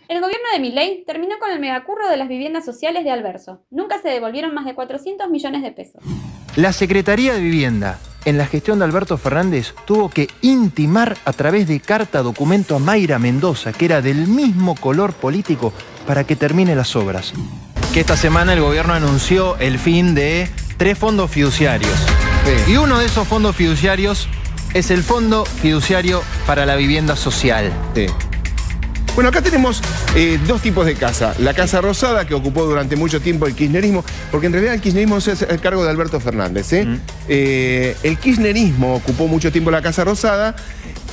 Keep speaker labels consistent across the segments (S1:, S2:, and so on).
S1: El gobierno de Milei terminó con el megacurro de las viviendas sociales de Alberso. Nunca se devolvieron más de 400 millones de pesos.
S2: La Secretaría de Vivienda, en la gestión de Alberto Fernández, tuvo que intimar a través de carta documento a Mayra Mendoza, que era del mismo color político, para que termine las obras. Que esta semana el gobierno anunció el fin de 3 fondos fiduciarios. Sí. Y uno de esos fondos fiduciarios es el Fondo Fiduciario para la Vivienda Social.
S3: Sí. Bueno, acá tenemos 2 tipos de casa. La Casa Rosada, que ocupó durante mucho tiempo el kirchnerismo, porque en realidad el kirchnerismo es el cargo de Alberto Fernández. El kirchnerismo ocupó mucho tiempo la Casa Rosada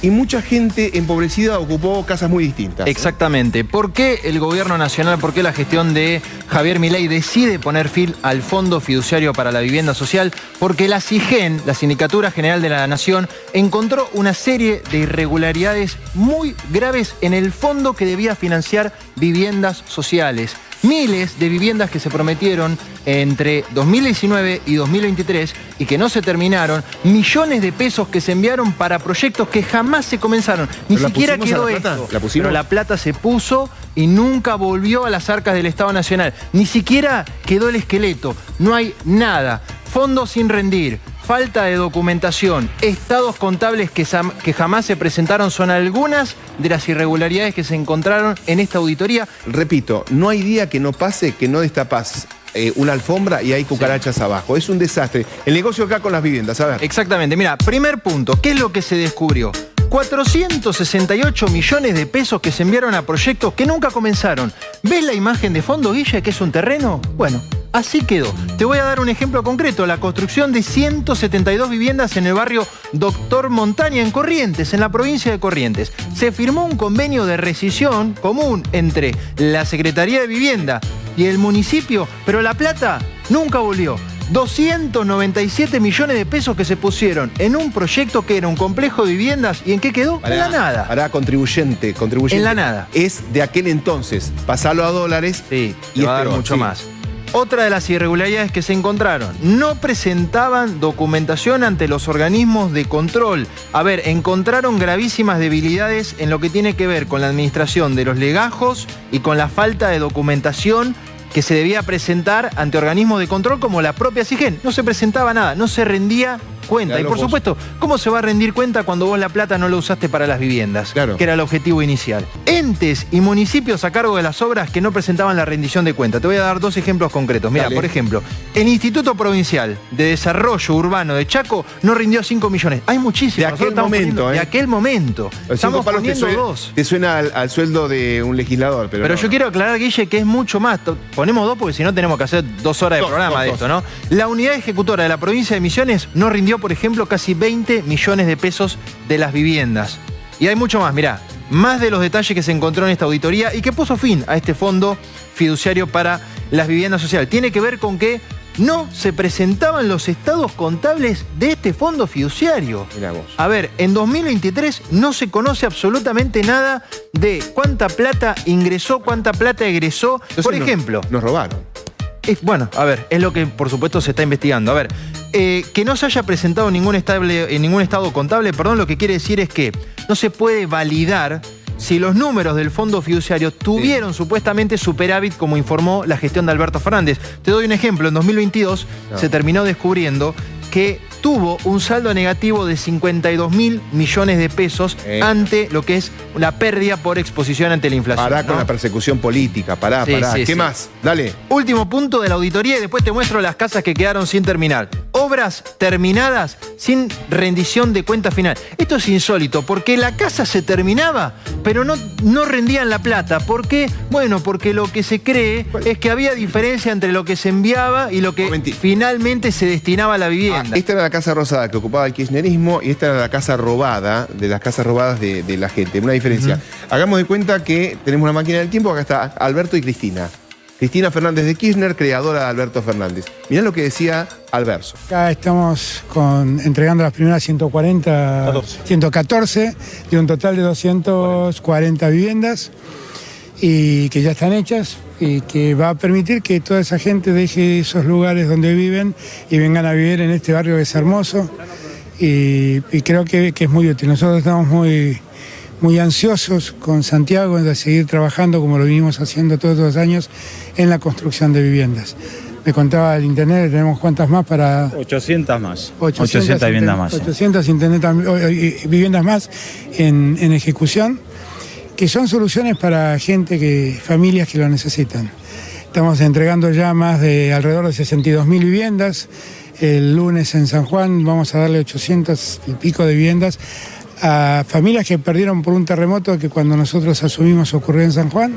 S3: y mucha gente empobrecida ocupó casas muy distintas.
S2: Exactamente. ¿Por qué el gobierno nacional, por qué la gestión de Javier Milei decide poner fin al Fondo Fiduciario para la Vivienda Social? Porque la SIGEN, la Sindicatura General de la Nación, encontró una serie de irregularidades muy graves en el fondo que debía financiar viviendas sociales. Miles de viviendas que se prometieron entre 2019 y 2023 y que no se terminaron, millones de pesos que se enviaron para proyectos que jamás se comenzaron. Ni siquiera quedó esto. Pero la plata se puso y nunca volvió a las arcas del Estado Nacional. Ni siquiera quedó el esqueleto. No hay nada. Fondos sin rendir. Falta de documentación, estados contables que jamás se presentaron son algunas de las irregularidades que se encontraron en esta auditoría.
S3: Repito, no hay día que no pase que no destapas una alfombra y hay cucarachas abajo. Es un desastre. El negocio acá con las viviendas, a ver.
S2: Exactamente. Mira, primer punto, ¿qué es lo que se descubrió? 468 millones de pesos que se enviaron a proyectos que nunca comenzaron. ¿Ves la imagen de fondo, Guille, que es un terreno? Bueno, así quedó. Te voy a dar un ejemplo concreto. La construcción de 172 viviendas en el barrio Doctor Montaña, en Corrientes, en la provincia de Corrientes. Se firmó un convenio de rescisión común entre la Secretaría de Vivienda y el municipio, pero la plata nunca volvió. 297 millones de pesos que se pusieron en un proyecto que era un complejo de viviendas. ¿Y en qué quedó? En la nada.
S3: Para contribuyente. En
S2: la nada.
S3: Es de aquel entonces. Pasarlo a dólares.
S2: Sí, y va a dar mucho más. Otra de las irregularidades que se encontraron, no presentaban documentación ante los organismos de control. A ver, encontraron gravísimas debilidades en lo que tiene que ver con la administración de los legajos y con la falta de documentación que se debía presentar ante organismos de control como la propia SIGEN. No se presentaba nada, no se rendía cuenta. Y por supuesto, ¿cómo se va a rendir cuenta cuando vos la plata no la usaste para las viviendas? Claro. Que era el objetivo inicial. Entes y municipios a cargo de las obras que no presentaban la rendición de cuenta. Te voy a dar 2 ejemplos concretos. Mira, por ejemplo, el Instituto Provincial de Desarrollo Urbano de Chaco no rindió 5 millones. Hay muchísimos.
S3: De aquel momento,
S2: De aquel momento. Estamos poniendo 2.
S3: Te suena al sueldo de un legislador. Pero no.
S2: Yo quiero aclarar, Guille, que es mucho más. Ponemos 2 porque si no tenemos que hacer 2 horas de programa de esto, ¿no? La unidad ejecutora de la provincia de Misiones no rindió, por ejemplo, casi 20 millones de pesos de las viviendas. Y hay mucho más, mirá, más de los detalles que se encontró en esta auditoría y que puso fin a este fondo fiduciario para las viviendas sociales. Tiene que ver con que no se presentaban los estados contables de este fondo fiduciario.
S3: Mirá vos.
S2: A ver, en 2023 no se conoce absolutamente nada de cuánta plata ingresó, cuánta plata egresó.
S3: Entonces
S2: por ejemplo...
S3: Nos robaron.
S2: Bueno, a ver, es lo que por supuesto se está investigando. A ver, que no se haya presentado en ningún estado contable, perdón, lo que quiere decir es que no se puede validar si los números del fondo fiduciario tuvieron supuestamente superávit, como informó la gestión de Alberto Fernández. Te doy un ejemplo, en 2022 se terminó descubriendo que tuvo un saldo negativo de 52.000 millones de pesos ante lo que es la pérdida por exposición ante la inflación.
S3: Pará con la persecución política, pará. ¿Qué más? Dale.
S2: Último punto de la auditoría y después te muestro las casas que quedaron sin terminar. Obras terminadas sin rendición de cuenta final. Esto es insólito porque la casa se terminaba, pero no rendían la plata. ¿Por qué? Bueno, porque lo que se cree es que había diferencia entre lo que se enviaba y lo que finalmente se destinaba a la vivienda.
S3: Esta era la Casa Rosada que ocupaba el kirchnerismo y esta era la casa robada, de las casas robadas de la gente. Una diferencia. Hagamos de cuenta que tenemos una máquina del tiempo, acá está Alberto y Cristina. Cristina Fernández de Kirchner, creadora de Alberto Fernández. Mirá lo que decía Alberto.
S4: Acá estamos entregando las primeras 114 de un total de 240 viviendas y que ya están hechas y que va a permitir que toda esa gente deje esos lugares donde viven y vengan a vivir en este barrio que es hermoso y creo que es muy útil. Nosotros estamos muy muy ansiosos con Santiago de seguir trabajando como lo vinimos haciendo todos los años en la construcción de viviendas. Me contaba el internet, tenemos cuántas más para...
S5: 800 más.
S4: 800
S5: viviendas más.
S4: 800 viviendas más en ejecución, que son soluciones para familias que lo necesitan. Estamos entregando ya más de alrededor de 62.000 viviendas. El lunes en San Juan vamos a darle 800 y pico de viviendas a familias que perdieron por un terremoto que cuando nosotros asumimos ocurrió en San Juan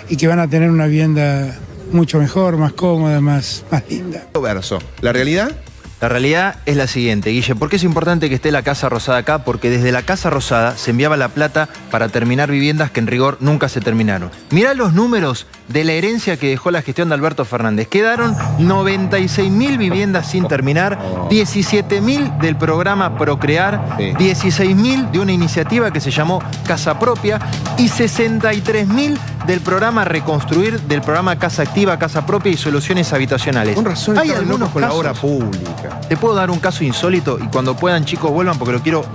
S4: y que van a tener una vivienda mucho mejor, más cómoda, más linda.
S3: Verso. ¿La realidad?
S2: La realidad es la siguiente, Guille. ¿Por qué es importante que esté la Casa Rosada acá? Porque desde la Casa Rosada se enviaba la plata para terminar viviendas que en rigor nunca se terminaron. Mirá los números de la herencia que dejó la gestión de Alberto Fernández. Quedaron 96.000 viviendas sin terminar, 17.000 del programa Procrear, 16.000 de una iniciativa que se llamó Casa Propia y 63.000 del programa Reconstruir, del programa Casa Activa, Casa Propia y Soluciones Habitacionales.
S3: Con razón,
S2: hay
S3: estaban
S2: algunos
S3: locos con la
S2: casos,
S3: obra pública.
S2: Te puedo dar un caso insólito y cuando puedan, chicos, vuelvan porque quiero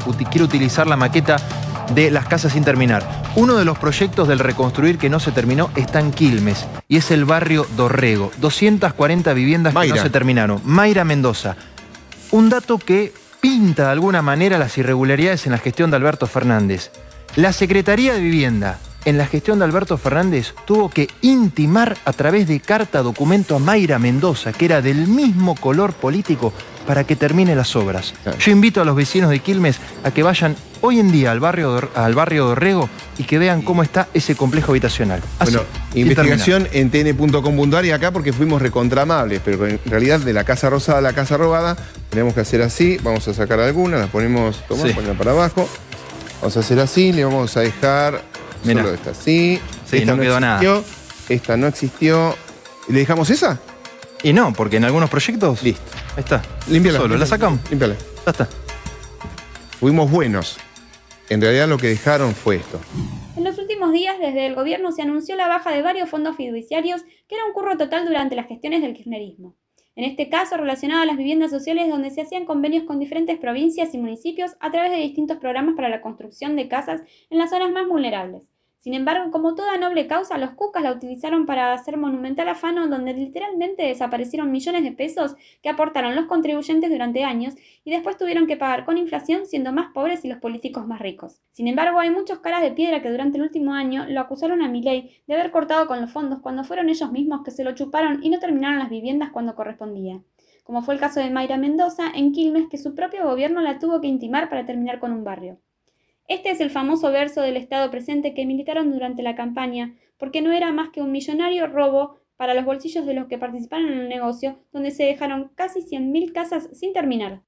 S2: utilizar la maqueta de las casas sin terminar. Uno de los proyectos del Reconstruir que no se terminó está en Quilmes y es el barrio Dorrego. 240 viviendas que no se terminaron. Mayra Mendoza. Un dato que pinta de alguna manera las irregularidades en la gestión de Alberto Fernández. La Secretaría de Vivienda en la gestión de Alberto Fernández tuvo que intimar a través de carta documento a Mayra Mendoza, que era del mismo color político, para que termine las obras. Yo invito a los vecinos de Quilmes a que vayan hoy en día al barrio Dorrego y que vean cómo está ese complejo habitacional. Así,
S3: bueno, investigación en tn.com.ar y acá porque fuimos recontramables, pero en realidad de la Casa Rosada a la Casa Robada tenemos que hacer así, vamos a sacar algunas, las ponemos, ponela para abajo, vamos a hacer así, le vamos a dejar solo esta así, esta
S2: no quedó
S3: existió,
S2: nada.
S3: Esta no existió, ¿le dejamos esa?
S2: Y no, porque en algunos proyectos...
S3: Listo.
S2: Ahí está.
S3: Límpiala.
S2: Solo, la sacamos.
S3: Límpiala.
S2: Ya está.
S3: Fuimos buenos. En realidad lo que dejaron fue esto.
S1: En los últimos días, desde el gobierno se anunció la baja de varios fondos fiduciarios, que era un curro total durante las gestiones del kirchnerismo. En este caso, relacionado a las viviendas sociales, donde se hacían convenios con diferentes provincias y municipios a través de distintos programas para la construcción de casas en las zonas más vulnerables. Sin embargo, como toda noble causa, los cucas la utilizaron para hacer monumental afano, donde literalmente desaparecieron millones de pesos que aportaron los contribuyentes durante años y después tuvieron que pagar con inflación, siendo más pobres y los políticos más ricos. Sin embargo, hay muchos caras de piedra que durante el último año lo acusaron a Milei de haber cortado con los fondos cuando fueron ellos mismos que se lo chuparon y no terminaron las viviendas cuando correspondía. Como fue el caso de Mayra Mendoza en Quilmes, que su propio gobierno la tuvo que intimar para terminar con un barrio. Este es el famoso verso del Estado presente que militaron durante la campaña, porque no era más que un millonario robo para los bolsillos de los que participaron en el negocio, donde se dejaron casi 100.000 casas sin terminar.